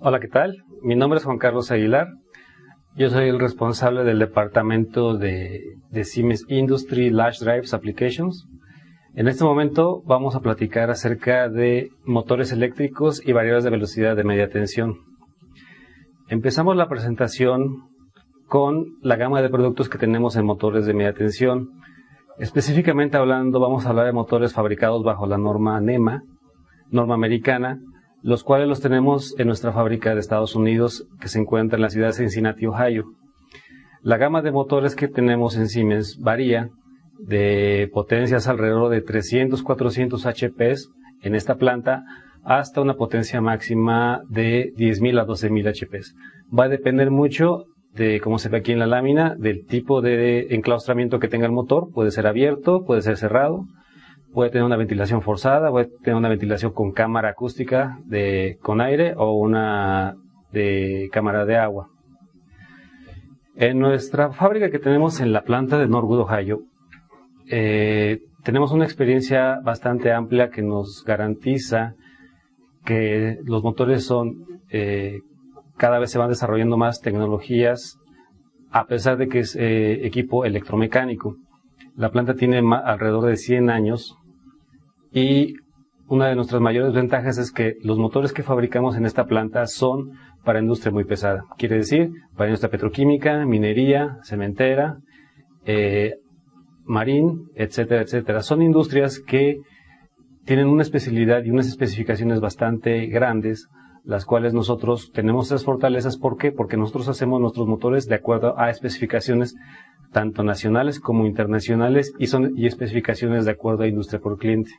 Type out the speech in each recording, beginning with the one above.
Hola, ¿qué tal? Mi nombre es Juan Carlos Aguilar. Yo soy el responsable del departamento de Siemens Industry Large Drives Applications. En este momento vamos a platicar acerca de motores eléctricos y variables de velocidad de media tensión. Empezamos la presentación con la gama de productos que tenemos en motores de media tensión. Específicamente hablando, vamos a hablar de motores fabricados bajo la norma NEMA, norma americana, los cuales los tenemos en nuestra fábrica de Estados Unidos, que se encuentra en la ciudad de Cincinnati, Ohio. La gama de motores que tenemos en Siemens varía de potencias alrededor de 300-400 HP en esta planta hasta una potencia máxima de 10.000 a 12.000 HP. Va a depender mucho de, como se ve aquí en la lámina, del tipo de enclaustramiento que tenga el motor. Puede ser abierto, puede ser cerrado. Puede tener una ventilación forzada, puede tener una ventilación con cámara acústica con aire o una de cámara de agua. En nuestra fábrica que tenemos en la planta de Norwood, Ohio, tenemos una experiencia bastante amplia que nos garantiza que los motores cada vez se van desarrollando más tecnologías, a pesar de que es equipo electromecánico. La planta tiene alrededor de 100 años y una de nuestras mayores ventajas es que los motores que fabricamos en esta planta son para industria muy pesada. Quiere decir, para industria petroquímica, minería, cementera, marín, etcétera, etcétera. Son industrias que tienen una especialidad y unas especificaciones bastante grandes, las cuales nosotros tenemos esas fortalezas. ¿Por qué? Porque nosotros hacemos nuestros motores de acuerdo a especificaciones tanto nacionales como internacionales y especificaciones de acuerdo a industria por cliente.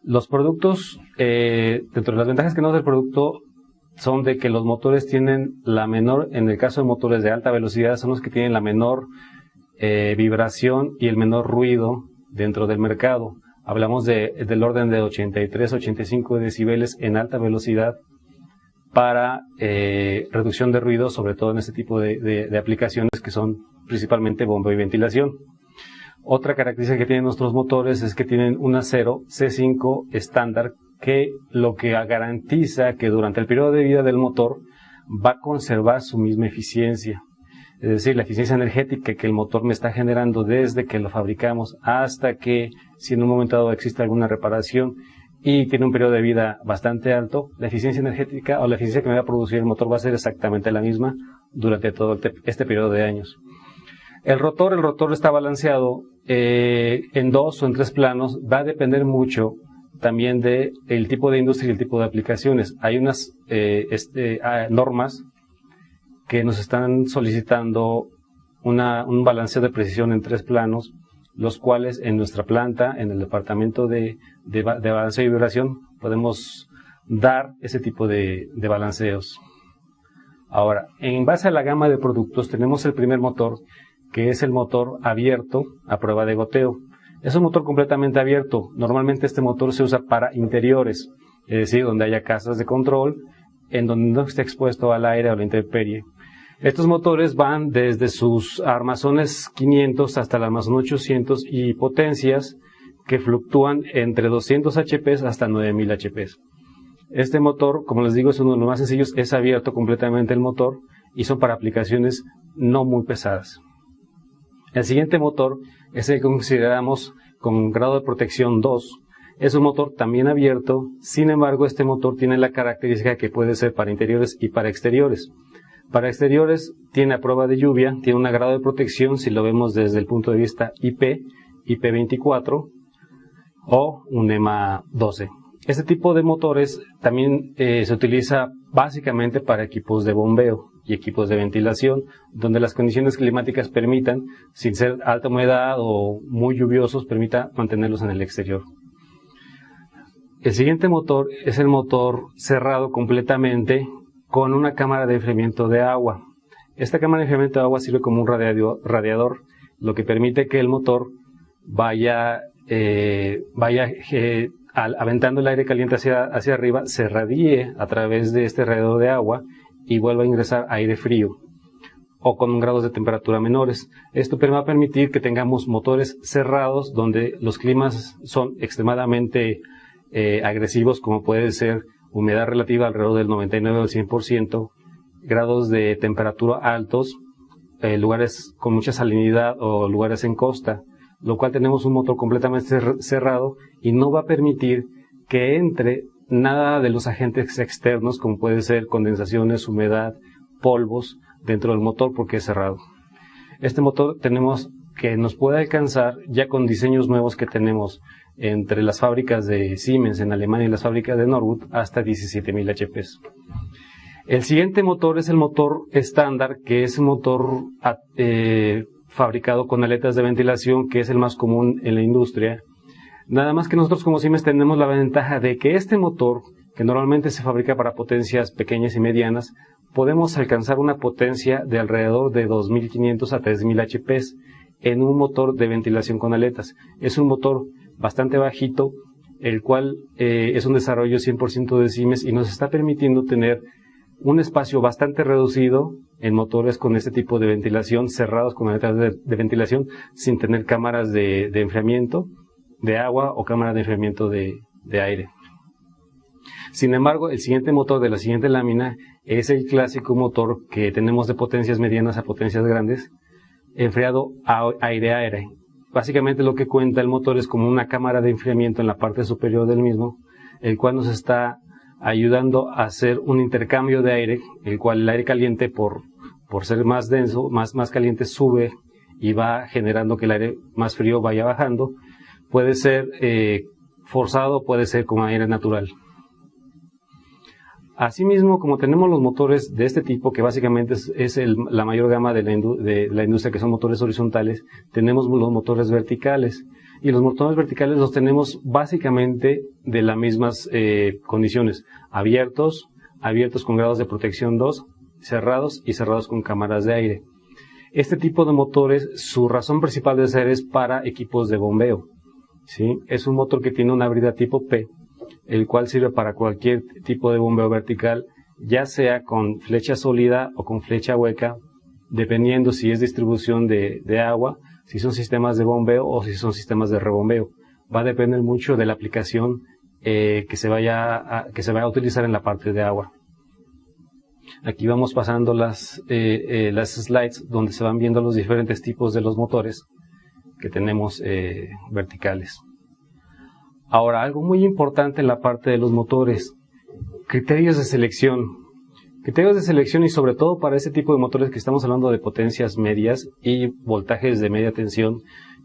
Los productos, dentro de las ventajas que nos da el producto, son de que los motores tienen la menor, en el caso de motores de alta velocidad, son los que tienen la menor vibración y el menor ruido dentro del mercado. Hablamos del orden de 83-85 decibeles en alta velocidad para reducción de ruido, sobre todo en este tipo de aplicaciones que son principalmente bombeo y ventilación. Otra característica que tienen nuestros motores es que tienen un acero C5 estándar, que lo que garantiza que durante el periodo de vida del motor va a conservar su misma eficiencia. Es decir, la eficiencia energética que el motor me está generando desde que lo fabricamos hasta que, si en un momento dado existe alguna reparación y tiene un periodo de vida bastante alto, la eficiencia energética o la eficiencia que me va a producir el motor va a ser exactamente la misma durante todo este periodo de años. El rotor está balanceado en 2 o en 3 planos. Va a depender mucho también del tipo de industria y el tipo de aplicaciones. Hay unas normas que nos están solicitando un balanceo de precisión en 3 planos, los cuales en nuestra planta, en el departamento de balanceo y vibración, podemos dar ese tipo de balanceos. Ahora, en base a la gama de productos, tenemos el primer motor, que es el motor abierto a prueba de goteo. Es un motor completamente abierto. Normalmente este motor se usa para interiores, es decir, donde haya casas de control, en donde no esté expuesto al aire o a la intemperie. Estos motores van desde sus armazones 500 hasta el armazón 800 y potencias que fluctúan entre 200 HP hasta 9000 HP. Este motor, como les digo, es uno de los más sencillos, es abierto completamente el motor y son para aplicaciones no muy pesadas. El siguiente motor es el que consideramos con grado de protección 2. Es un motor también abierto, sin embargo este motor tiene la característica que puede ser para interiores y para exteriores. Para exteriores tiene a prueba de lluvia, tiene un grado de protección, si lo vemos desde el punto de vista IP24 o un EMA 12. Este tipo de motores también se utiliza básicamente para equipos de bombeo y equipos de ventilación, donde las condiciones climáticas permitan, sin ser alta humedad o muy lluviosos, permita mantenerlos en el exterior. El siguiente motor es el motor cerrado completamente con una cámara de enfriamiento de agua. Esta cámara de enfriamiento de agua sirve como un radiador, lo que permite que el motor vaya aventando el aire caliente hacia arriba, se radie a través de este radiador de agua y vuelva a ingresar aire frío o con grados de temperatura menores. Esto va a permitir que tengamos motores cerrados donde los climas son extremadamente agresivos, como puede ser humedad relativa alrededor del 99 o el 100%, grados de temperatura altos, lugares con mucha salinidad o lugares en costa, lo cual tenemos un motor completamente cerrado y no va a permitir que entre nada de los agentes externos, como puede ser condensaciones, humedad, polvos, dentro del motor porque es cerrado. Este motor tenemos que nos puede alcanzar ya con diseños nuevos que tenemos entre las fábricas de Siemens en Alemania y las fábricas de Norwood hasta 17.000 HP. El siguiente motor es el motor estándar, que es un motor fabricado con aletas de ventilación, que es el más común en la industria. Nada más que nosotros como Siemens tenemos la ventaja de que este motor, que normalmente se fabrica para potencias pequeñas y medianas, podemos alcanzar una potencia de alrededor de 2.500 a 3.000 HP en un motor de ventilación con aletas. Es un motor bastante bajito, el cual es un desarrollo 100% de Siemens y nos está permitiendo tener un espacio bastante reducido en motores con este tipo de ventilación, cerrados con aletas de ventilación, sin tener cámaras de enfriamiento de agua o cámaras de enfriamiento de aire. Sin embargo, el siguiente motor de la siguiente lámina es el clásico motor que tenemos de potencias medianas a potencias grandes, enfriado aire-aire. Básicamente lo que cuenta el motor es como una cámara de enfriamiento en la parte superior del mismo, el cual nos está ayudando a hacer un intercambio de aire, el cual el aire caliente por ser más denso, más caliente, sube y va generando que el aire más frío vaya bajando. Puede ser forzado, puede ser con aire natural. Asimismo, como tenemos los motores de este tipo, que básicamente es la mayor gama de la industria, que son motores horizontales, tenemos los motores verticales. Y los motores verticales los tenemos básicamente de las mismas condiciones. Abiertos con grados de protección 2, cerrados y cerrados con cámaras de aire. Este tipo de motores, su razón principal de ser es para equipos de bombeo, ¿sí? Es un motor que tiene una brida tipo P, el cual sirve para cualquier tipo de bombeo vertical, ya sea con flecha sólida o con flecha hueca, dependiendo si es distribución de agua, si son sistemas de bombeo o si son sistemas de rebombeo. Va a depender mucho de la aplicación que se vaya a utilizar en la parte de agua. Aquí vamos pasando las slides donde se van viendo los diferentes tipos de los motores que tenemos verticales. Ahora, algo muy importante en la parte de los motores, criterios de selección. Criterios de selección y sobre todo para ese tipo de motores que estamos hablando de potencias medias y voltajes de media tensión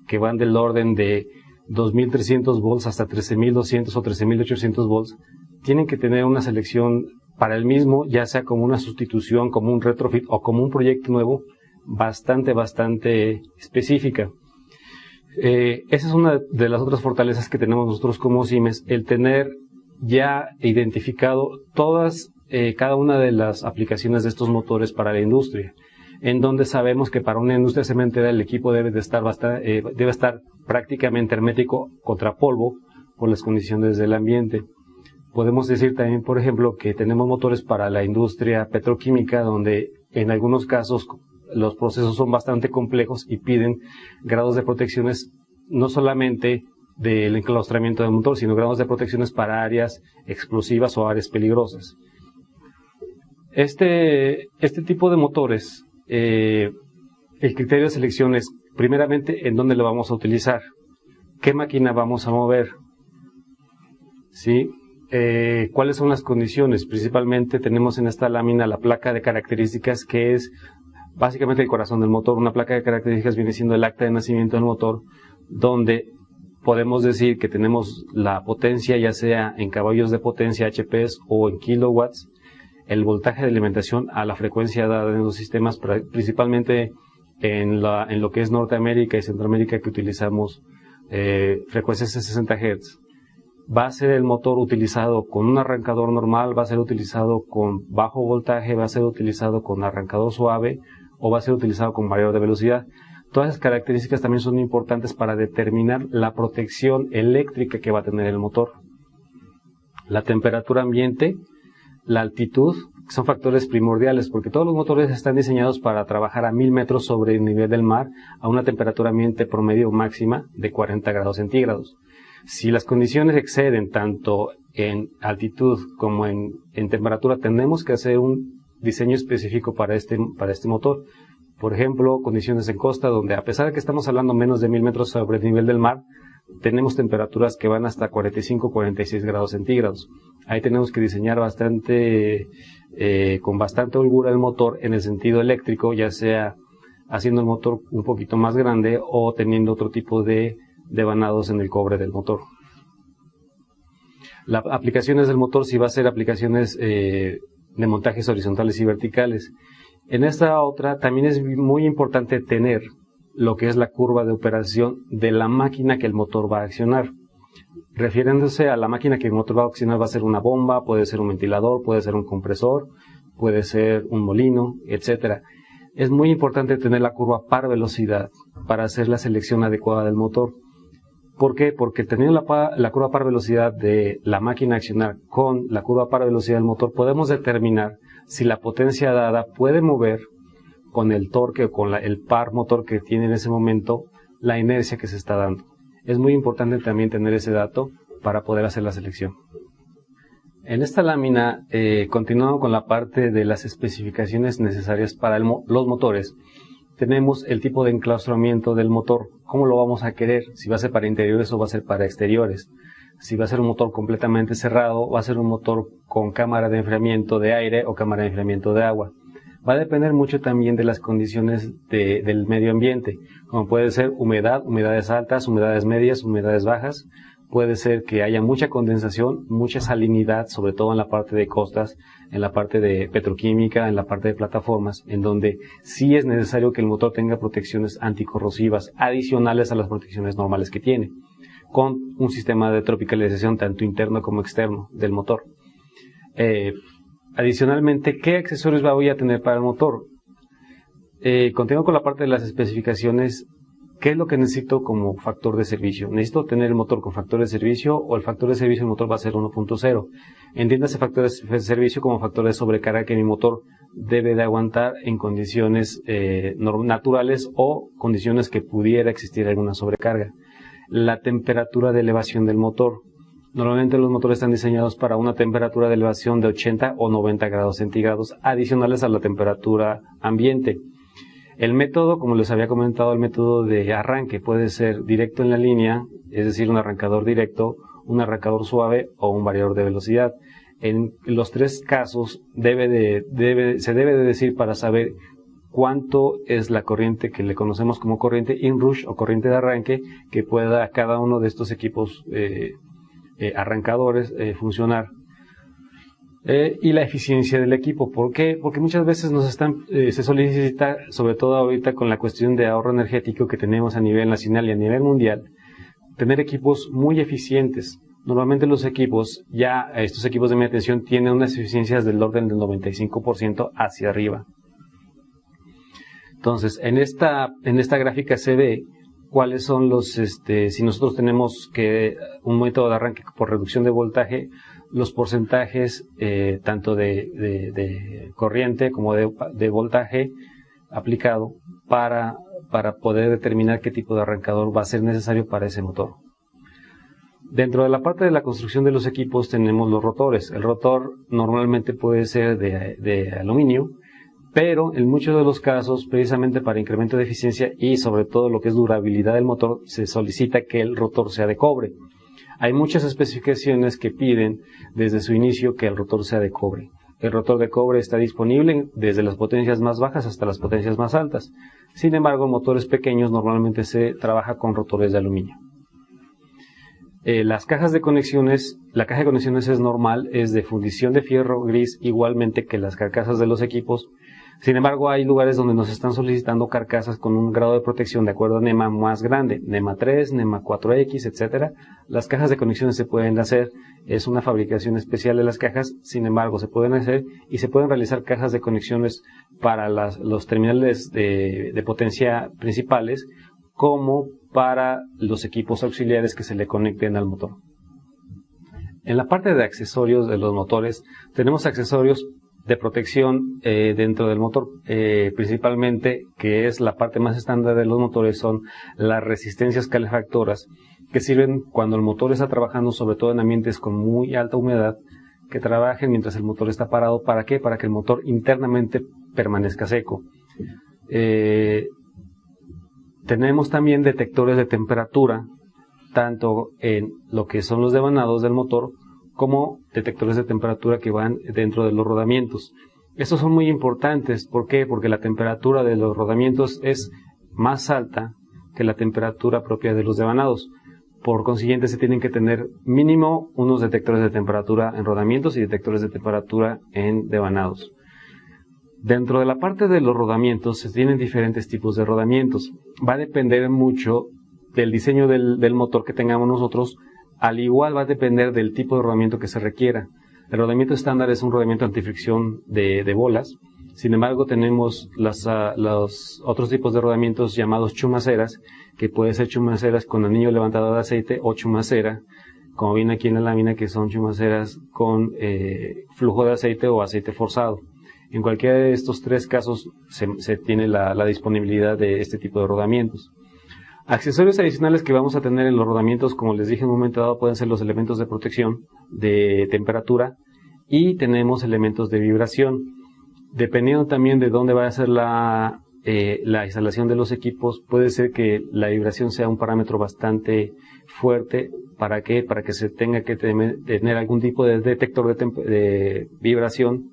que van del orden de 2.300 volts hasta 13.200 o 13.800 volts, tienen que tener una selección para el mismo, ya sea como una sustitución, como un retrofit o como un proyecto nuevo, bastante específica. Esa es una de las otras fortalezas que tenemos nosotros como Siemens, el tener ya identificado cada una de las aplicaciones de estos motores para la industria, en donde sabemos que para una industria cementera el equipo debe estar prácticamente hermético contra polvo por las condiciones del ambiente. Podemos decir también, por ejemplo, que tenemos motores para la industria petroquímica, donde en algunos casos los procesos son bastante complejos y piden grados de protecciones no solamente del enclaustramiento del motor, sino grados de protecciones para áreas explosivas o áreas peligrosas. Este tipo de motores, el criterio de selección es, primeramente, en dónde lo vamos a utilizar, qué máquina vamos a mover, ¿sí? ¿Cuáles son las condiciones? Principalmente tenemos en esta lámina la placa de características, que es básicamente el corazón del motor. Una placa de características viene siendo el acta de nacimiento del motor, donde podemos decir que tenemos la potencia, ya sea en caballos de potencia, HPs o en kilowatts, el voltaje de alimentación a la frecuencia dada en los sistemas, principalmente en lo que es Norteamérica y Centroamérica, que utilizamos frecuencias de 60 Hz. Va a ser el motor utilizado con un arrancador normal, va a ser utilizado con bajo voltaje, va a ser utilizado con arrancador suave o va a ser utilizado con variador de velocidad. Todas esas características también son importantes para determinar la protección eléctrica que va a tener el motor. La temperatura ambiente, la altitud, son factores primordiales porque todos los motores están diseñados para trabajar a 1000 metros sobre el nivel del mar a una temperatura ambiente promedio máxima de 40 grados centígrados. Si las condiciones exceden tanto en altitud como en temperatura, tenemos que hacer un diseño específico para este motor. Por ejemplo, condiciones en costa, donde a pesar de que estamos hablando menos de 1000 metros sobre el nivel del mar, tenemos temperaturas que van hasta 45, 46 grados centígrados. Ahí tenemos que diseñar con bastante holgura el motor en el sentido eléctrico, ya sea haciendo el motor un poquito más grande o teniendo otro tipo de vanados en el cobre del motor. Las aplicaciones del motor sí va a ser aplicaciones de montajes horizontales y verticales. En esta otra también es muy importante tener lo que es la curva de operación de la máquina que el motor va a accionar. Refiriéndose a la máquina que el motor va a accionar, va a ser una bomba, puede ser un ventilador, puede ser un compresor, puede ser un molino, etc. Es muy importante tener la curva par velocidad para hacer la selección adecuada del motor. ¿Por qué? Porque teniendo la curva par velocidad de la máquina a accionar con la curva par velocidad del motor, podemos determinar si la potencia dada puede mover con el torque o con el par motor que tiene en ese momento la inercia que se está dando. Es muy importante también tener ese dato para poder hacer la selección. En esta lámina, continuando con la parte de las especificaciones necesarias para los motores, tenemos el tipo de enclaustramiento del motor, cómo lo vamos a querer, si va a ser para interiores o va a ser para exteriores, si va a ser un motor completamente cerrado, va a ser un motor con cámara de enfriamiento de aire o cámara de enfriamiento de agua. Va a depender mucho también de las condiciones del medio ambiente, como puede ser humedad, humedades altas, humedades medias, humedades bajas. Puede ser que haya mucha condensación, mucha salinidad, sobre todo en la parte de costas, en la parte de petroquímica, en la parte de plataformas, en donde sí es necesario que el motor tenga protecciones anticorrosivas adicionales a las protecciones normales que tiene, con un sistema de tropicalización tanto interno como externo del motor. Adicionalmente, ¿qué accesorios voy a tener para el motor? Continuando con la parte de las especificaciones, ¿qué es lo que necesito como factor de servicio? ¿Necesito tener el motor con factor de servicio o el factor de servicio del motor va a ser 1.0? Entiéndase factor de servicio como factor de sobrecarga que mi motor debe de aguantar en condiciones naturales o condiciones que pudiera existir alguna sobrecarga. La temperatura de elevación del motor. Normalmente los motores están diseñados para una temperatura de elevación de 80 o 90 grados centígrados adicionales a la temperatura ambiente. El método, como les había comentado, el método de arranque puede ser directo en la línea, es decir, un arrancador directo, un arrancador suave o un variador de velocidad. En los tres casos se debe de decir para saber cuánto es la corriente que le conocemos como corriente inrush o corriente de arranque que pueda cada uno de estos equipos arrancadores funcionar. Y la eficiencia del equipo. ¿Por qué? Porque muchas veces se solicita, sobre todo ahorita con la cuestión de ahorro energético que tenemos a nivel nacional y a nivel mundial, tener equipos muy eficientes. Normalmente estos equipos de media tensión tienen unas eficiencias del orden del 95% hacia arriba. Entonces, en esta gráfica se ve cuáles son si nosotros tenemos un método de arranque por reducción de voltaje, los porcentajes tanto de corriente como de voltaje aplicado para poder determinar qué tipo de arrancador va a ser necesario para ese motor. Dentro de la parte de la construcción de los equipos tenemos los rotores. El rotor normalmente puede ser de aluminio, pero en muchos de los casos, precisamente para incremento de eficiencia y sobre todo lo que es durabilidad del motor, se solicita que el rotor sea de cobre. Hay muchas especificaciones que piden desde su inicio que el rotor sea de cobre. El rotor de cobre está disponible desde las potencias más bajas hasta las potencias más altas. Sin embargo, en motores pequeños normalmente se trabaja con rotores de aluminio. Las cajas de conexiones, la caja de conexiones es normal, es de fundición de fierro gris, igualmente que las carcasas de los equipos. Sin embargo, hay lugares donde nos están solicitando carcasas con un grado de protección de acuerdo a NEMA más grande, NEMA 3, NEMA 4X, etc. Las cajas de conexiones se pueden hacer, es una fabricación especial de las cajas, sin embargo, se pueden hacer y se pueden realizar cajas de conexiones para los terminales de potencia principales, como para los equipos auxiliares que se le conecten al motor. En la parte de accesorios de los motores, tenemos accesorios de protección dentro del motor, principalmente, que es la parte más estándar de los motores, son las resistencias calefactoras, que sirven cuando el motor está trabajando, sobre todo en ambientes con muy alta humedad, que trabajen mientras el motor está parado. ¿Para qué? Para que el motor internamente permanezca seco. Tenemos también detectores de temperatura, tanto en lo que son los devanados del motor, como detectores de temperatura que van dentro de los rodamientos. Estos son muy importantes. ¿Por qué? Porque la temperatura de los rodamientos es más alta que la temperatura propia de los devanados. Por consiguiente, se tienen que tener mínimo unos detectores de temperatura en rodamientos y detectores de temperatura en devanados. Dentro de la parte de los rodamientos se tienen diferentes tipos de rodamientos. Va a depender mucho del diseño del motor que tengamos nosotros. Al igual va a depender del tipo de rodamiento que se requiera. El rodamiento estándar es un rodamiento antifricción de bolas. Sin embargo, tenemos los otros tipos de rodamientos llamados chumaceras, que puede ser chumaceras con anillo levantador de aceite o chumacera, como viene aquí en la lámina, que son chumaceras con flujo de aceite o aceite forzado. En cualquiera de estos tres casos se tiene la disponibilidad de este tipo de rodamientos. Accesorios adicionales que vamos a tener en los rodamientos, como les dije en un momento dado, pueden ser los elementos de protección, de temperatura, y tenemos elementos de vibración. Dependiendo también de dónde va a ser la instalación de los equipos, puede ser que la vibración sea un parámetro bastante fuerte. ¿Para qué? Para que se tenga que tener algún tipo de detector de vibración,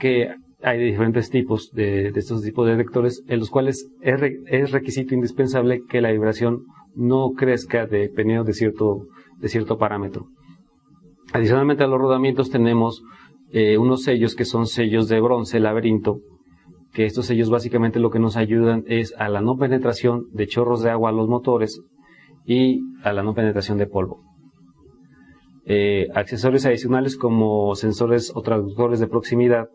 que hay diferentes tipos de estos tipos de detectores, en los cuales es requisito indispensable que la vibración no crezca dependiendo de cierto parámetro. Adicionalmente a los rodamientos tenemos unos sellos que son sellos de bronce laberinto, que estos sellos básicamente lo que nos ayudan es a la no penetración de chorros de agua a los motores y a la no penetración de polvo. Accesorios adicionales como sensores o traductores de proximidad,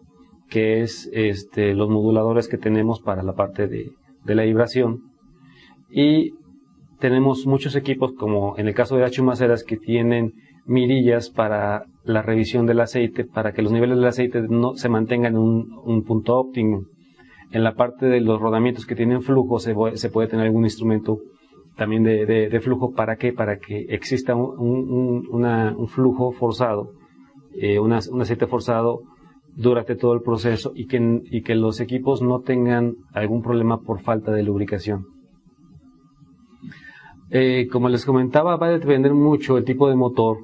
que es los moduladores que tenemos para la parte de la vibración. Y tenemos muchos equipos, como en el caso de las chumaceras, que tienen mirillas para la revisión del aceite, para que los niveles del aceite no se mantengan en un punto óptimo. En la parte de los rodamientos que tienen flujo se puede tener algún instrumento también de flujo. ¿Para qué? Para que exista un flujo forzado, un aceite forzado durante todo el proceso, y que los equipos no tengan algún problema por falta de lubricación. Como les comentaba, va a depender mucho el tipo de motor,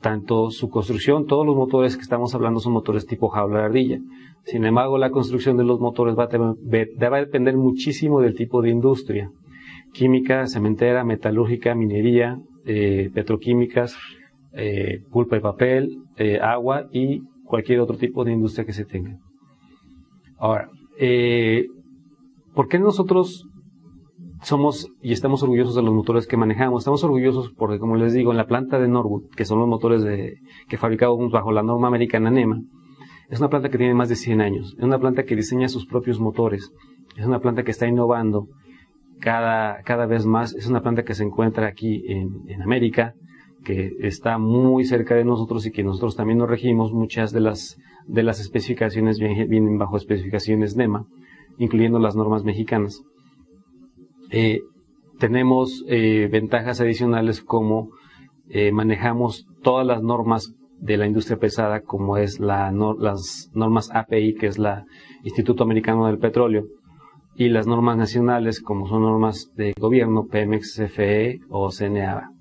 tanto su construcción. Todos los motores que estamos hablando son motores tipo jaula de ardilla. Sin embargo, la construcción de los motores va a depender muchísimo del tipo de industria: química, cementera, metalúrgica, minería, petroquímicas, pulpa y papel, agua y cualquier otro tipo de industria que se tenga. Ahora, ¿por qué nosotros somos y estamos orgullosos de los motores que manejamos? Estamos orgullosos porque, como les digo, en la planta de Norwood, que son los motores que fabricamos bajo la norma americana NEMA, es una planta que tiene más de 100 años. Es una planta que diseña sus propios motores. Es una planta que está innovando cada vez más. Es una planta que se encuentra aquí en América, que está muy cerca de nosotros y que nosotros también nos regimos. Muchas de las especificaciones vienen bajo especificaciones NEMA, incluyendo las normas mexicanas. Tenemos ventajas adicionales como manejamos todas las normas de la industria pesada, como es las normas API, que es la Instituto Americano del Petróleo, y las normas nacionales, como son normas de gobierno, Pemex, CFE o CNA.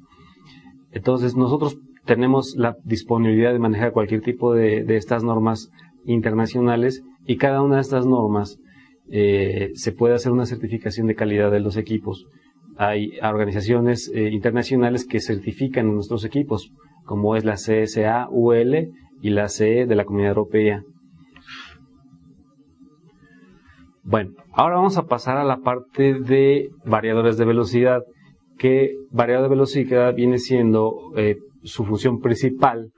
Entonces nosotros tenemos la disponibilidad de manejar cualquier tipo de estas normas internacionales, y cada una de estas normas se puede hacer una certificación de calidad de los equipos. Hay organizaciones internacionales que certifican nuestros equipos, como es la CSA, UL y la CE de la Comunidad Europea. Bueno, ahora vamos a pasar a la parte de variadores de velocidad, que variador de velocidad viene siendo su función principal,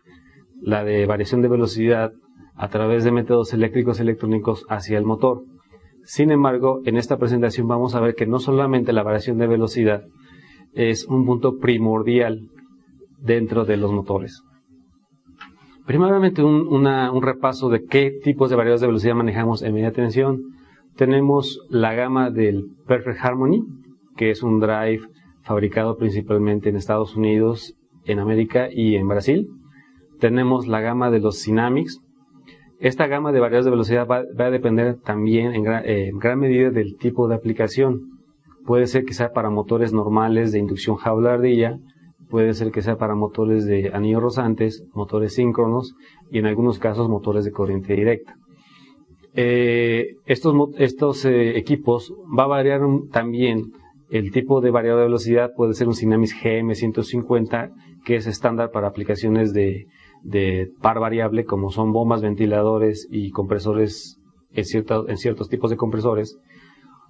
la de variación de velocidad a través de métodos eléctricos electrónicos hacia el motor. Sin embargo, en esta presentación vamos a ver que no solamente la variación de velocidad es un punto primordial dentro de los motores. Primeramente un repaso de qué tipos de variadores de velocidad manejamos en media tensión. Tenemos la gama del Perfect Harmony, que es un drive fabricado principalmente en Estados Unidos, en América y en Brasil. Tenemos la gama de los Cynamics. Esta gama de variadores de velocidad va a depender también en gran medida del tipo de aplicación. Puede ser que sea para motores normales de inducción jaula-ardilla, puede ser que sea para motores de anillos rozantes, motores síncronos y en algunos casos motores de corriente directa. Estos equipos va a variar también el tipo de variador de velocidad. Puede ser un Cynamics GM150, que es estándar para aplicaciones de par variable, como son bombas, ventiladores y compresores en ciertos tipos de compresores.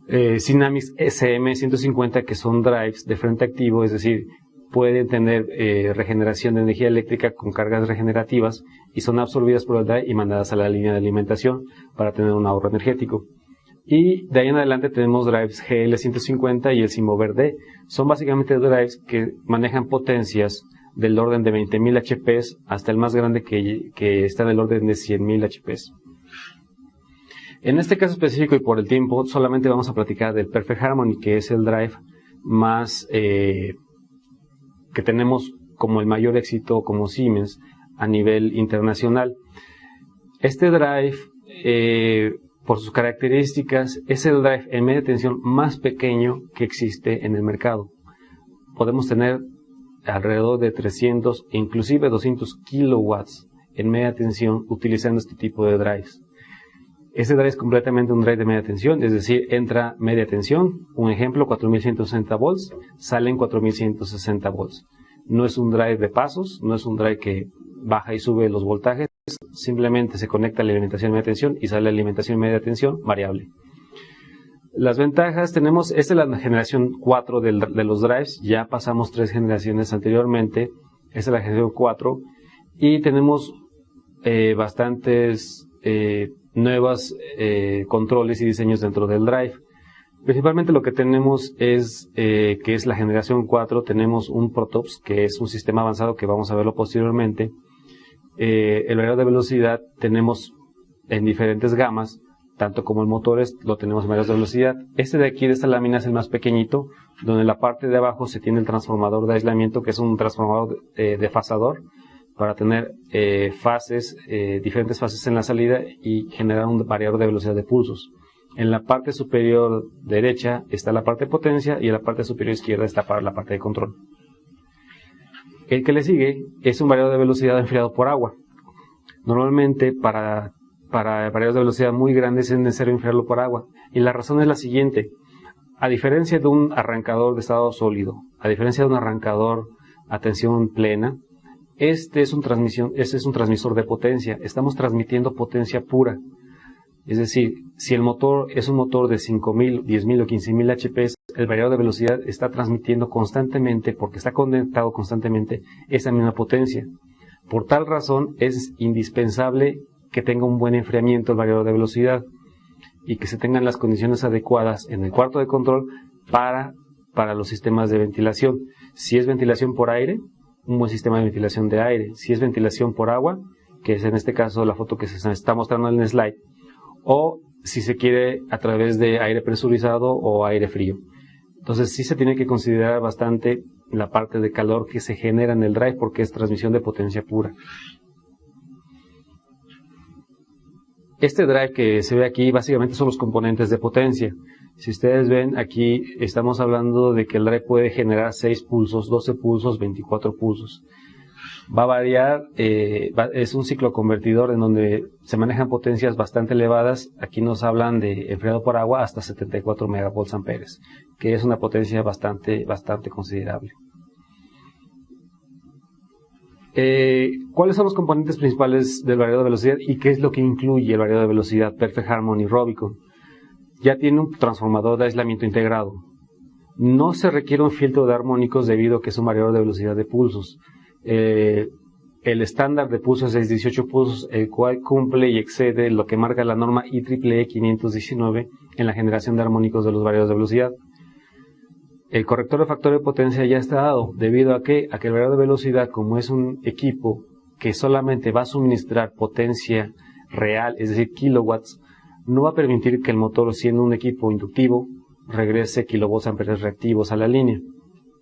Cynamics SM150, que son drives de frente activo, es decir, pueden tener regeneración de energía eléctrica con cargas regenerativas y son absorbidas por el drive y mandadas a la línea de alimentación para tener un ahorro energético. Y de ahí en adelante tenemos drives GL150 y el Simover D. Son básicamente drives que manejan potencias del orden de 20.000 HP hasta el más grande que está del orden de 100.000 HP. En este caso específico y por el tiempo, solamente vamos a platicar del Perfect Harmony, que es el drive más que tenemos como el mayor éxito como Siemens a nivel internacional. Este drive, por sus características, es el drive en media tensión más pequeño que existe en el mercado. Podemos tener alrededor de 300 e inclusive 200 kilowatts en media tensión utilizando este tipo de drives. Este drive es completamente un drive de media tensión, es decir, entra media tensión, un ejemplo 4160 volts, salen 4160 volts. No es un drive de pasos, no es un drive que baja y sube los voltajes, simplemente se conecta a la alimentación media tensión y sale la alimentación media tensión variable. Las ventajas tenemos, esta es la generación 4 de los drives, ya pasamos 3 generaciones anteriormente, esta es la generación 4 y tenemos bastantes nuevos controles y diseños dentro del drive. Principalmente lo que tenemos es que es la generación 4, tenemos un Protops, que es un sistema avanzado que vamos a verlo posteriormente. El variador de velocidad tenemos en diferentes gamas, tanto como el motor lo tenemos en variadores de velocidad. Este de aquí, de esta lámina, es el más pequeñito, donde en la parte de abajo se tiene el transformador de aislamiento, que es un transformador desfasador, para tener diferentes fases en la salida y generar un variador de velocidad de pulsos. En la parte superior derecha está la parte de potencia y en la parte superior izquierda está para la parte de control. El que le sigue es un variador de velocidad enfriado por agua. Normalmente para variadores de velocidad muy grandes es necesario enfriarlo por agua. Y la razón es la siguiente. A diferencia de un arrancador de estado sólido, a diferencia de un arrancador a tensión plena, este es un transmisor de potencia. Estamos transmitiendo potencia pura. Es decir, si el motor es un motor de 5.000, 10.000 o 15.000 HP, el variador de velocidad está transmitiendo constantemente, porque está conectado constantemente, esa misma potencia. Por tal razón, es indispensable que tenga un buen enfriamiento el variador de velocidad y que se tengan las condiciones adecuadas en el cuarto de control para los sistemas de ventilación. Si es ventilación por aire, un buen sistema de ventilación de aire. Si es ventilación por agua, que es en este caso la foto que se está mostrando en el slide, o si se quiere a través de aire presurizado o aire frío. Entonces sí se tiene que considerar bastante la parte de calor que se genera en el drive, porque es transmisión de potencia pura. Este drive que se ve aquí básicamente son los componentes de potencia. Si ustedes ven aquí, estamos hablando de que el drive puede generar 6 pulsos, 12 pulsos, 24 pulsos. Va a variar, es un ciclo convertidor en donde se manejan potencias bastante elevadas. Aquí nos hablan de enfriado por agua hasta 74 megavolts amperes, que es una potencia bastante considerable. ¿Cuáles son los componentes principales del variador de velocidad y qué es lo que incluye el variador de velocidad Perfect Harmony Rubicon? Ya tiene un transformador de aislamiento integrado. No se requiere un filtro de armónicos debido a que es un variador de velocidad de pulsos. El estándar de pulsos es 18 pulsos, el cual cumple y excede lo que marca la norma IEEE 519 en la generación de armónicos de los variadores de velocidad. El corrector de factor de potencia ya está dado, debido a que el variador de velocidad, como es un equipo que solamente va a suministrar potencia real, es decir, kilowatts, no va a permitir que el motor, siendo un equipo inductivo, regrese kilovolts amperes reactivos a la línea.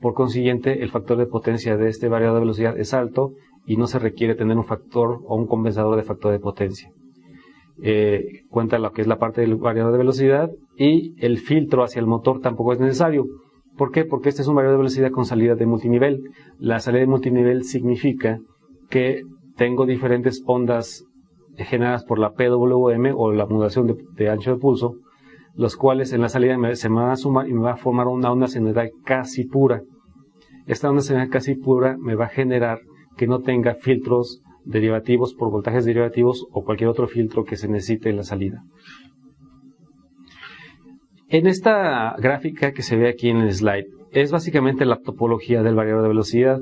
Por consiguiente, el factor de potencia de este variador de velocidad es alto y no se requiere tener un factor o un compensador de factor de potencia. Cuenta lo que es la parte del variador de velocidad, y el filtro hacia el motor tampoco es necesario. ¿Por qué? Porque este es un variador de velocidad con salida de multinivel. La salida de multinivel significa que tengo diferentes ondas generadas por la PWM o la modulación de ancho de pulso, los cuales en la salida se me van a sumar y me va a formar una onda sinusoidal casi pura. Esta onda sinusoidal casi pura me va a generar que no tenga filtros derivativos por voltajes derivativos o cualquier otro filtro que se necesite en la salida. En esta gráfica que se ve aquí en el slide, es básicamente la topología del variador de velocidad.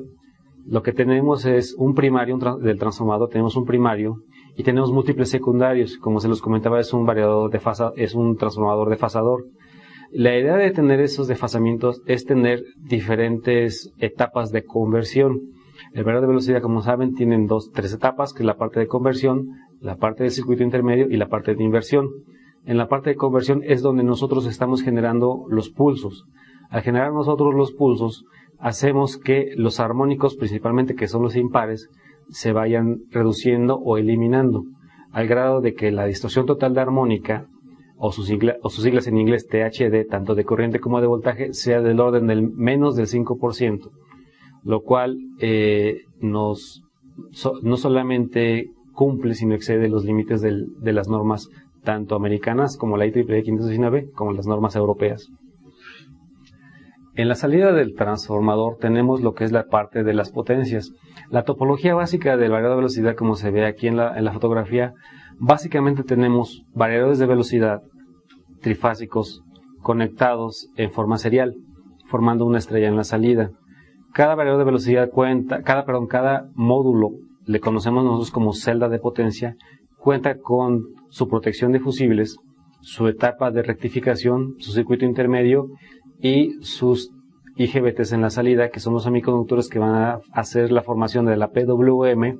Lo que tenemos es un primario del transformador, tenemos un primario y tenemos múltiples secundarios. Como se los comentaba, es un variador es un transformador desfasador. La idea de tener esos desfasamientos es tener diferentes etapas de conversión. El variador de velocidad, como saben, tienen tres etapas, que es la parte de conversión, la parte del circuito intermedio y la parte de inversión. En la parte de conversión es donde nosotros estamos generando los pulsos. Al generar nosotros los pulsos, hacemos que los armónicos, principalmente que son los impares, se vayan reduciendo o eliminando, al grado de que la distorsión total de armónica, o sus siglas en inglés THD, tanto de corriente como de voltaje, sea del orden del menos del 5%, lo cual no solamente cumple, sino excede los límites de las normas tanto americanas como la IEEE 519, como las normas europeas. En la salida del transformador tenemos lo que es la parte de las potencias. La topología básica del variador de velocidad, como se ve aquí en la fotografía, básicamente tenemos variadores de velocidad trifásicos conectados en forma serial, formando una estrella en la salida. Cada variador de velocidad cada módulo, le conocemos nosotros como celda de potencia, cuenta con su protección de fusibles, su etapa de rectificación, su circuito intermedio y sus IGBTs en la salida, que son los semiconductores que van a hacer la formación de la PWM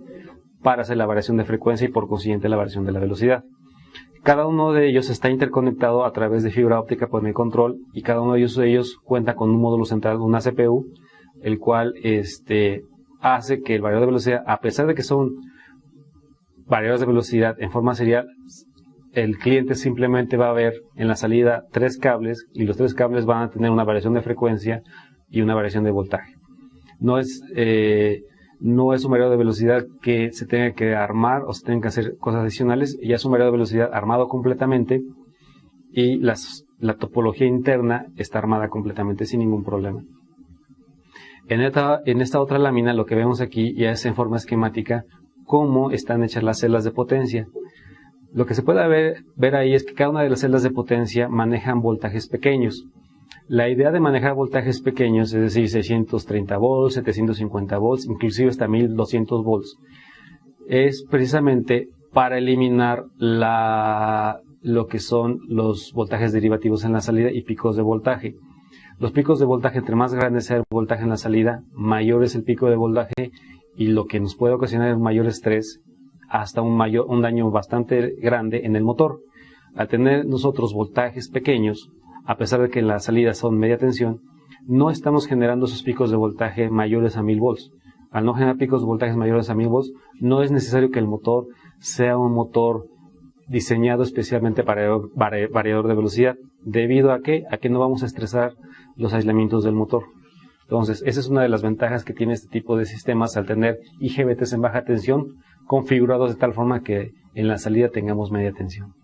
para hacer la variación de frecuencia y por consiguiente la variación de la velocidad. Cada uno de ellos está interconectado a través de fibra óptica por el control, y cada uno de ellos cuenta con un módulo central, una CPU, el cual hace que el variador de velocidad, a pesar de que son variadores de velocidad en forma serial, el cliente simplemente va a ver en la salida 3 cables, y los 3 cables van a tener una variación de frecuencia y una variación de voltaje. No es un variador de velocidad que se tenga que armar o se tengan que hacer cosas adicionales. Ya es un variador de velocidad armado completamente, y la topología interna está armada completamente sin ningún problema. En esta otra lámina, lo que vemos aquí ya es en forma esquemática cómo están hechas las celdas de potencia. Lo que se puede ver ahí es que cada una de las celdas de potencia manejan voltajes pequeños. La idea de manejar voltajes pequeños, es decir, 630 volts, 750 volts, inclusive hasta 1200 volts, es precisamente para eliminar lo que son los voltajes derivativos en la salida y picos de voltaje. Los picos de voltaje, entre más grande sea el voltaje en la salida, mayor es el pico de voltaje, y lo que nos puede ocasionar es mayor estrés, hasta un daño bastante grande en el motor. Al tener nosotros voltajes pequeños, a pesar de que en la salida son media tensión, no estamos generando esos picos de voltaje mayores a 1000 volts. Al no generar picos de voltajes mayores a 1000 volts, no es necesario que el motor sea un motor diseñado especialmente para variador de velocidad. ¿Debido a qué? A que no vamos a estresar los aislamientos del motor. Entonces, esa es una de las ventajas que tiene este tipo de sistemas al tener IGBTs en baja tensión configurados de tal forma que en la salida tengamos media tensión.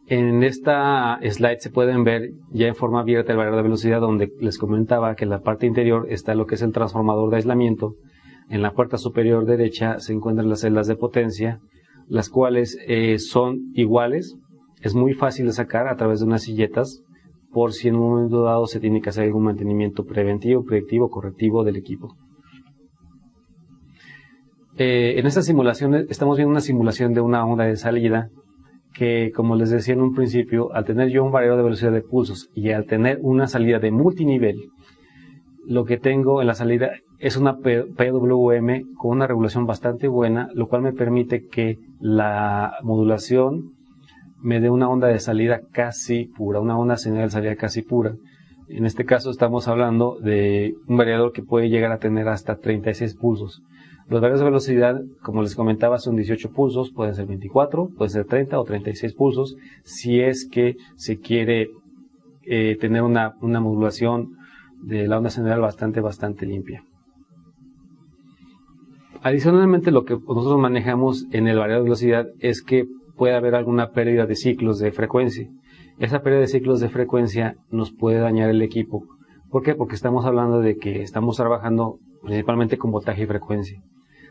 En esta slide se pueden ver ya en forma abierta el variador de velocidad, donde les comentaba que en la parte interior está lo que es el transformador de aislamiento. En la puerta superior derecha se encuentran las celdas de potencia, las cuales son iguales. Es muy fácil de sacar a través de unas silletas, por si en un momento dado se tiene que hacer algún mantenimiento preventivo, predictivo, correctivo del equipo. En esta simulación estamos viendo una simulación de una onda de salida que, como les decía en un principio, al tener yo un variador de velocidad de pulsos y al tener una salida de multinivel, lo que tengo en la salida es una PWM con una regulación bastante buena, lo cual me permite que la modulación me dé una onda de salida casi pura, una onda señal de salida casi pura. En este caso estamos hablando de un variador que puede llegar a tener hasta 36 pulsos. Los variadores de velocidad, como les comentaba, son 18 pulsos, pueden ser 24, pueden ser 30 o 36 pulsos, si es que se quiere tener una modulación de la onda señal bastante limpia. Adicionalmente, lo que nosotros manejamos en el variador de velocidad es que puede haber alguna pérdida de ciclos de frecuencia. Esa pérdida de ciclos de frecuencia nos puede dañar el equipo. ¿Por qué? Porque estamos hablando de que estamos trabajando principalmente con voltaje y frecuencia.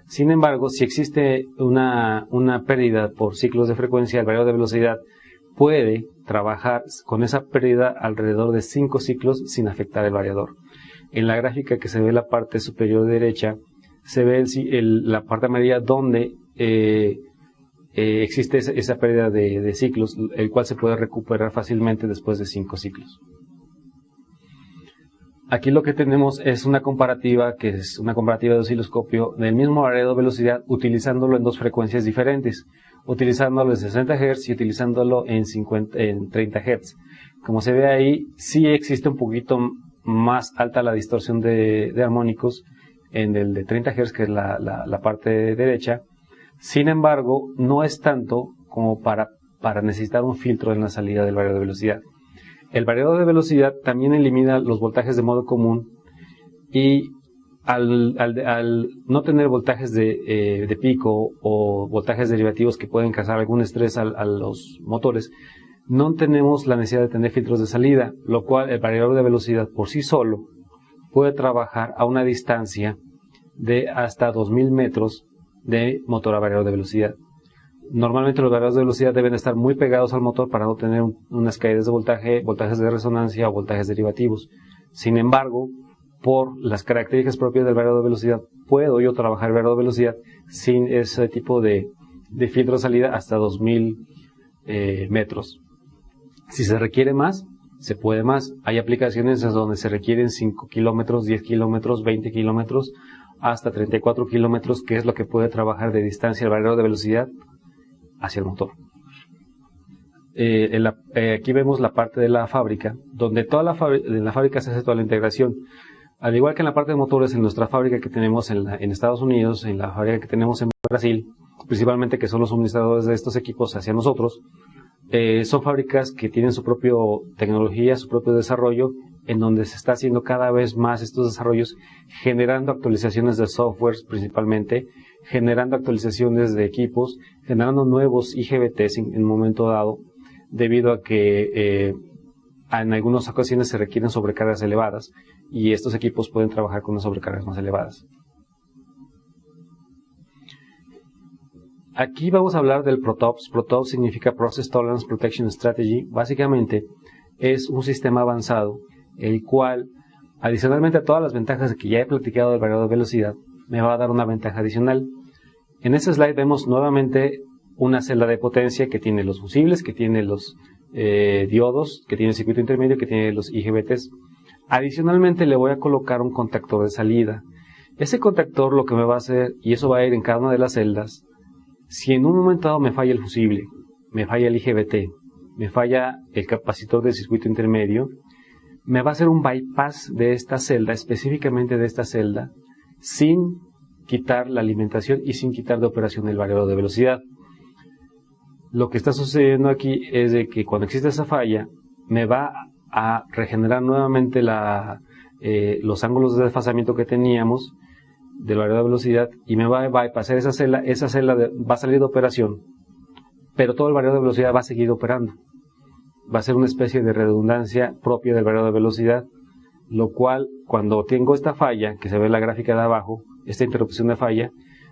Sin embargo, si existe una pérdida por ciclos de frecuencia, el variador de velocidad puede trabajar con esa pérdida alrededor de 5 ciclos sin afectar el variador. En la gráfica que se ve en la parte superior derecha, se ve la parte amarilla donde existe esa pérdida de ciclos, el cual se puede recuperar fácilmente después de 5 ciclos. Aquí lo que tenemos es una comparativa, que es una comparativa de osciloscopio del mismo variador de velocidad, utilizándolo en dos frecuencias diferentes, utilizándolo en 60 Hz y utilizándolo en 30 Hz. Como se ve ahí, sí existe un poquito más alta la distorsión de armónicos en el de 30 Hz, que es la parte derecha. Sin embargo, no es tanto como para necesitar un filtro en la salida del variador de velocidad. El variador de velocidad también elimina los voltajes de modo común, y al no tener voltajes de pico o voltajes derivativos que pueden causar algún estrés a los motores, no tenemos la necesidad de tener filtros de salida, lo cual el variador de velocidad por sí solo puede trabajar a una distancia de hasta 2000 metros de motor a variador de velocidad. Normalmente los variadores de velocidad deben estar muy pegados al motor para no tener unas caídas de voltaje, voltajes de resonancia o voltajes derivativos. Sin embargo, por las características propias del variador de velocidad, puedo yo trabajar el variador de velocidad sin ese tipo de filtro de salida hasta 2000 metros. Si se requiere más, se puede más. Hay aplicaciones donde se requieren 5 kilómetros, 10 kilómetros, 20 kilómetros, hasta 34 kilómetros, que es lo que puede trabajar de distancia el variador de velocidad hacia el motor. Aquí vemos la parte de la fábrica, donde en la fábrica se hace toda la integración. Al igual que en la parte de motores, en nuestra fábrica que tenemos en Estados Unidos, en la fábrica que tenemos en Brasil, principalmente, que son los suministradores de estos equipos hacia nosotros, son fábricas que tienen su propia tecnología, su propio desarrollo, en donde se está haciendo cada vez más estos desarrollos, generando actualizaciones de software principalmente, generando actualizaciones de equipos, generando nuevos IGBTs en un momento dado, debido a que en algunas ocasiones se requieren sobrecargas elevadas, y estos equipos pueden trabajar con unas sobrecargas más elevadas. Aquí vamos a hablar del PROTOPS. PROTOPS significa Process Tolerance Protection Strategy. Básicamente es un sistema avanzado, el cual, adicionalmente a todas las ventajas que ya he platicado del variador de velocidad, me va a dar una ventaja adicional. En este slide vemos nuevamente una celda de potencia que tiene los fusibles, que tiene los diodos, que tiene el circuito intermedio, que tiene los IGBTs. Adicionalmente le voy a colocar un contactor de salida. Ese contactor lo que me va a hacer, y eso va a ir en cada una de las celdas, si en un momento dado me falla el fusible, me falla el IGBT, me falla el capacitor del circuito intermedio, me va a hacer un bypass de esta celda, específicamente de esta celda, sin quitar la alimentación y sin quitar de operación el variador de velocidad. Lo que está sucediendo aquí es de que cuando existe esa falla, me va a regenerar nuevamente los ángulos de desfasamiento que teníamos del variador de velocidad, y me va a bypassar esa celda va a salir de operación, pero todo el variador de velocidad va a seguir operando. Va a ser una especie de redundancia propia del variador de velocidad, lo cual, cuando tengo esta falla, que se ve en la gráfica de abajo, esta interrupción de falla,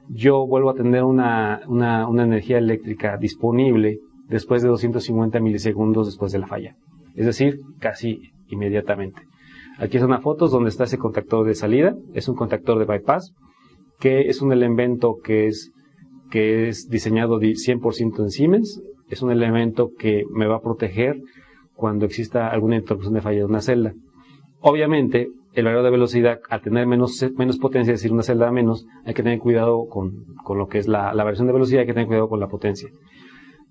yo vuelvo a tener una energía eléctrica disponible después de 250 milisegundos después de la falla. Es decir, casi inmediatamente. Aquí son unas fotos donde está ese contactor de salida. Es un contactor de bypass, que es un elemento que es diseñado 100% en Siemens. Es un elemento que me va a proteger cuando exista alguna interrupción de falla de una celda. Obviamente, el variador de velocidad, al tener menos potencia, es decir, una celda menos, hay que tener cuidado con lo que es la variación de velocidad, hay que tener cuidado con la potencia.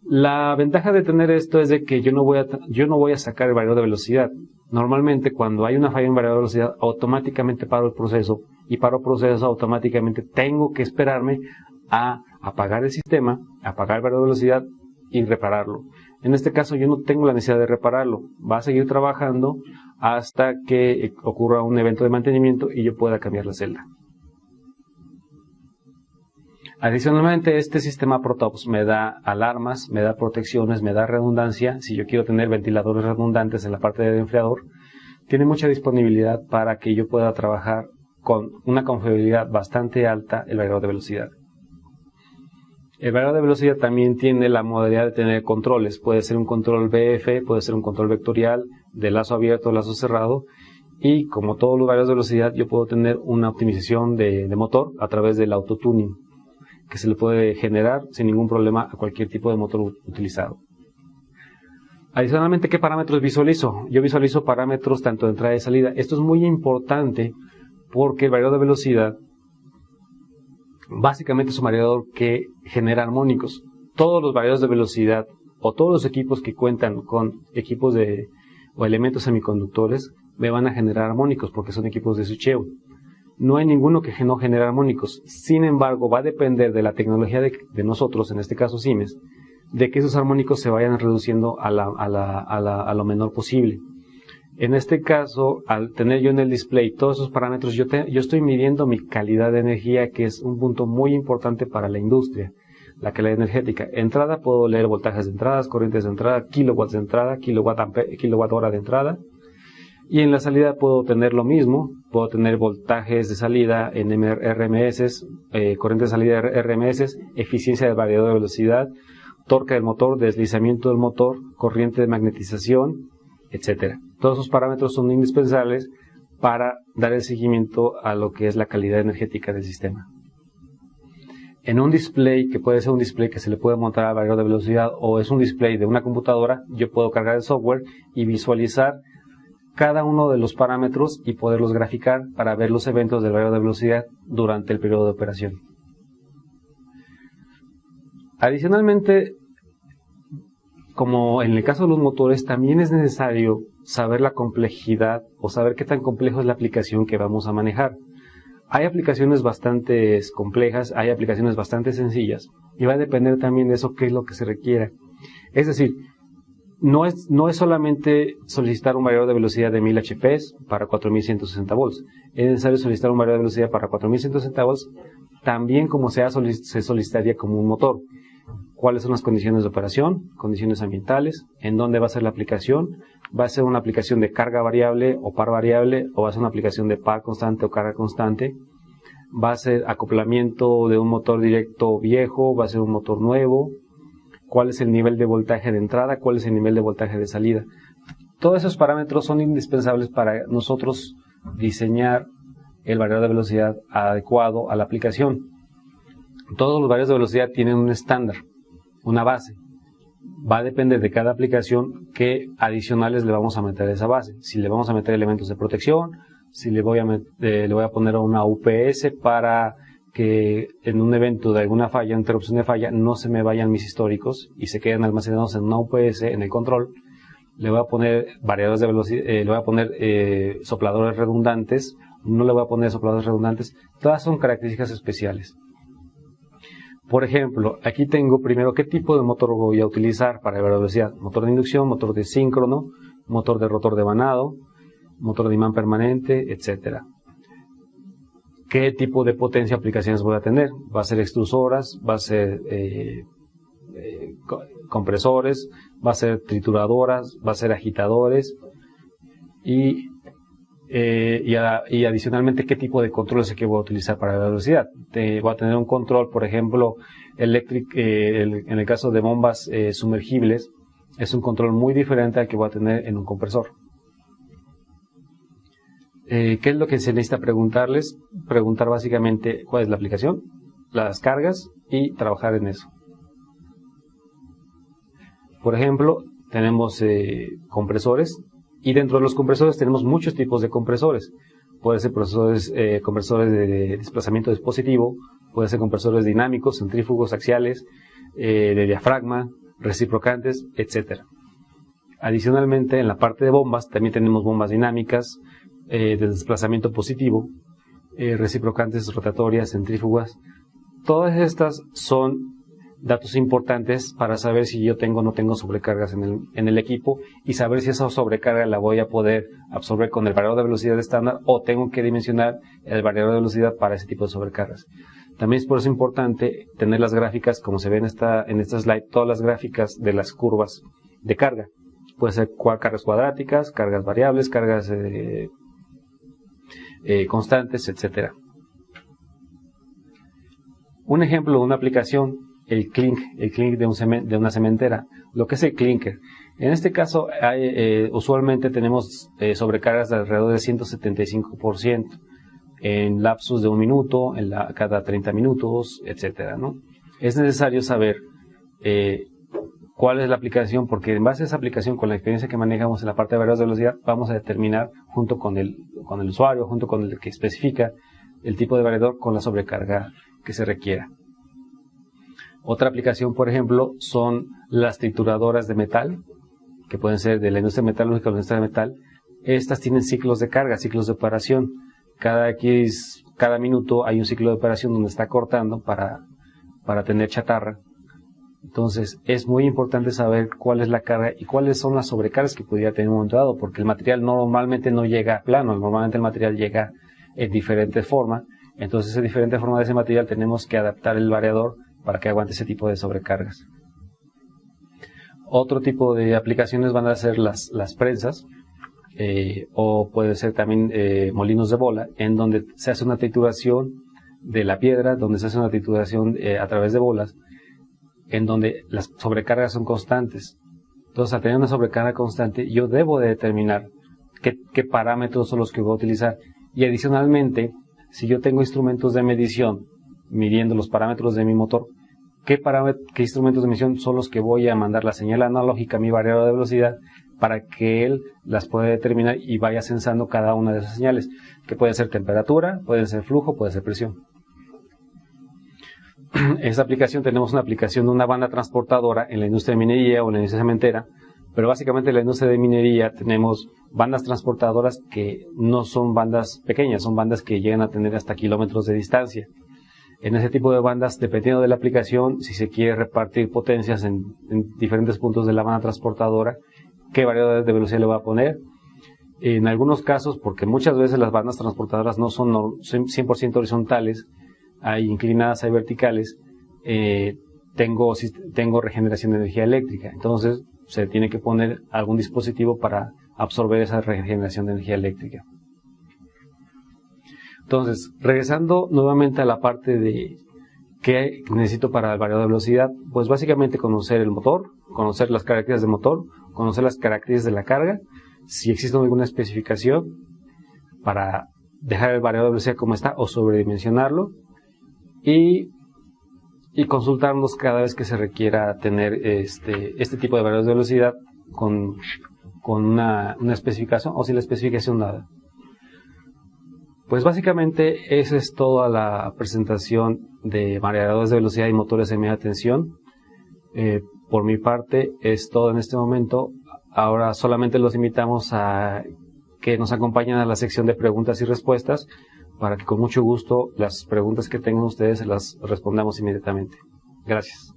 La ventaja de tener esto es de que yo no voy a sacar el variador de velocidad. Normalmente cuando hay una falla en variador de velocidad, automáticamente paro el proceso, y paro el proceso automáticamente tengo que esperarme a apagar el sistema, apagar el variador de velocidad y repararlo. En este caso yo no tengo la necesidad de repararlo, va a seguir trabajando hasta que ocurra un evento de mantenimiento y yo pueda cambiar la celda. Adicionalmente, este sistema Protops me da alarmas, me da protecciones, me da redundancia. Si yo quiero tener ventiladores redundantes en la parte del enfriador, tiene mucha disponibilidad para que yo pueda trabajar con una confiabilidad bastante alta el variador de velocidad. El variador de velocidad también tiene la modalidad de tener controles. Puede ser un control VF, puede ser un control vectorial, de lazo abierto o lazo cerrado. Y como todos los variadores de velocidad, yo puedo tener una optimización de motor a través del autotuning, que se le puede generar sin ningún problema a cualquier tipo de motor utilizado. Adicionalmente, ¿qué parámetros visualizo? Yo visualizo parámetros tanto de entrada y salida. Esto es muy importante porque el variador de velocidad básicamente es un variador que genera armónicos. Todos los variadores de velocidad o todos los equipos que cuentan con equipos o elementos semiconductores me van a generar armónicos porque son equipos de switcheo. No hay ninguno que no genere armónicos. Sin embargo, va a depender de la tecnología de nosotros, en este caso Siemens, de que esos armónicos se vayan reduciendo a lo menor posible. En este caso, al tener yo en el display todos esos parámetros, yo estoy midiendo mi calidad de energía, que es un punto muy importante para la industria, la calidad energética. Entrada, puedo leer voltajes de entradas, corrientes de entrada, kilowatts de entrada, kilowatt hora de entrada. Y en la salida puedo tener lo mismo, puedo tener voltajes de salida en RMS, corriente de salida RMS, eficiencia del variador de velocidad, torque del motor, deslizamiento del motor, corriente de magnetización, etc. Todos esos parámetros son indispensables para dar el seguimiento a lo que es la calidad energética del sistema. En un display, que puede ser un display que se le puede montar al variador de velocidad o es un display de una computadora, yo puedo cargar el software y visualizar cada uno de los parámetros y poderlos graficar para ver los eventos del variador de velocidad durante el periodo de operación. Adicionalmente, como en el caso de los motores, también es necesario saber la complejidad o saber qué tan complejo es la aplicación que vamos a manejar. Hay aplicaciones bastante complejas, hay aplicaciones bastante sencillas y va a depender también de eso qué es lo que se requiera. Es decir, no es solamente solicitar un variador de velocidad de 1000 HPs para 4160 volts. Es necesario solicitar un variador de velocidad para 4160 volts, también como se solicitaría como un motor. ¿Cuáles son las condiciones de operación? Condiciones ambientales. ¿En dónde va a ser la aplicación? ¿Va a ser una aplicación de carga variable o par variable? ¿O va a ser una aplicación de par constante o carga constante? ¿Va a ser acoplamiento de un motor directo viejo? ¿Va a ser un motor nuevo? ¿Cuál es el nivel de voltaje de entrada? ¿Cuál es el nivel de voltaje de salida? Todos esos parámetros son indispensables para nosotros diseñar el variador de velocidad adecuado a la aplicación. Todos los variadores de velocidad tienen un estándar, una base. Va a depender de cada aplicación qué adicionales le vamos a meter a esa base. Si le vamos a meter elementos de protección, si le voy a poner una UPS para que en un evento de alguna falla, interrupción de falla, no se me vayan mis históricos y se queden almacenados en una UPS en el control. Le voy a poner variadores de velocidad, le voy a poner sopladores redundantes, no le voy a poner sopladores redundantes. Todas son características especiales. Por ejemplo, aquí tengo primero qué tipo de motor voy a utilizar para la velocidad. Motor de inducción, motor de síncrono, motor de rotor de vanado, motor de imán permanente, etcétera. ¿Qué tipo de potencia aplicaciones voy a tener? Va a ser extrusoras, va a ser compresores, va a ser trituradoras, va a ser agitadores y adicionalmente qué tipo de controles es que voy a utilizar para la velocidad. Voy a tener un control, por ejemplo, electric, en el caso de bombas sumergibles, es un control muy diferente al que voy a tener en un compresor. ¿Qué es lo que se necesita preguntarles? Preguntar básicamente cuál es la aplicación, las cargas y trabajar en eso. Por ejemplo, tenemos compresores y dentro de los compresores tenemos muchos tipos de compresores. puede ser compresores de desplazamiento dispositivo, puede ser compresores dinámicos, centrífugos, axiales, de diafragma, reciprocantes, etc. Adicionalmente, en la parte de bombas, también tenemos bombas dinámicas, de desplazamiento positivo, reciprocantes, rotatorias, centrífugas. Todas estas son datos importantes para saber si yo tengo o no tengo sobrecargas en el equipo y saber si esa sobrecarga la voy a poder absorber con el variador de velocidad estándar o tengo que dimensionar el variador de velocidad para ese tipo de sobrecargas. También es por eso importante tener las gráficas, como se ve en esta slide, todas las gráficas de las curvas de carga. Puede ser cargas cuadráticas, cargas variables, cargas constantes, etc. Un ejemplo de una aplicación, el clink de una cementera. Lo que es el clinker. En este caso, usualmente tenemos sobrecargas de alrededor del 175% en lapsos de 1 minuto, cada 30 minutos, etcétera, ¿no? Es necesario saber cuál es la aplicación, porque en base a esa aplicación, con la experiencia que manejamos en la parte de variadores de velocidad, vamos a determinar junto con el usuario, junto con el que especifica el tipo de variador con la sobrecarga que se requiera. Otra aplicación, por ejemplo, son las trituradoras de metal, que pueden ser de la industria metalúrgica o la industria de metal. Estas tienen ciclos de carga, ciclos de operación. Cada minuto hay un ciclo de operación donde está cortando para tener chatarra. Entonces, es muy importante saber cuál es la carga y cuáles son las sobrecargas que pudiera tener en un momento dado, porque el material normalmente no llega plano, normalmente el material llega en diferente forma. Entonces, en diferente forma de ese material tenemos que adaptar el variador para que aguante ese tipo de sobrecargas. Otro tipo de aplicaciones van a ser las prensas, o puede ser también molinos de bola, en donde se hace una trituración de la piedra, donde se hace una trituración a través de bolas, en donde las sobrecargas son constantes. Entonces, al tener una sobrecarga constante, yo debo de determinar qué parámetros son los que voy a utilizar. Y adicionalmente, si yo tengo instrumentos de medición midiendo los parámetros de mi motor, ¿qué instrumentos de medición son los que voy a mandar la señal analógica a mi variador de velocidad para que él las pueda determinar y vaya sensando cada una de esas señales? Que puede ser temperatura, puede ser flujo, puede ser presión. En esta aplicación tenemos una aplicación de una banda transportadora en la industria de minería o en la industria cementera, pero básicamente en la industria de minería tenemos bandas transportadoras que no son bandas pequeñas, son bandas que llegan a tener hasta kilómetros de distancia. En ese tipo de bandas, dependiendo de la aplicación, si se quiere repartir potencias en diferentes puntos de la banda transportadora, qué variedad de velocidad le va a poner. En algunos casos, porque muchas veces las bandas transportadoras no son 100% horizontales, hay inclinadas, hay verticales, tengo regeneración de energía eléctrica. Entonces, se tiene que poner algún dispositivo para absorber esa regeneración de energía eléctrica. Entonces, regresando nuevamente a la parte de qué necesito para el variador de velocidad, pues básicamente conocer el motor, conocer las características del motor, conocer las características de la carga, si existe alguna especificación para dejar el variador de velocidad como está o sobredimensionarlo, y consultarnos cada vez que se requiera tener este tipo de variadores de velocidad con una especificación o sin la especificación nada. Pues básicamente esa es toda la presentación de variadores de velocidad y motores de media tensión. Por mi parte es todo en este momento. Ahora solamente los invitamos a que nos acompañen a la sección de preguntas y respuestas para que con mucho gusto las preguntas que tengan ustedes se las respondamos inmediatamente. Gracias.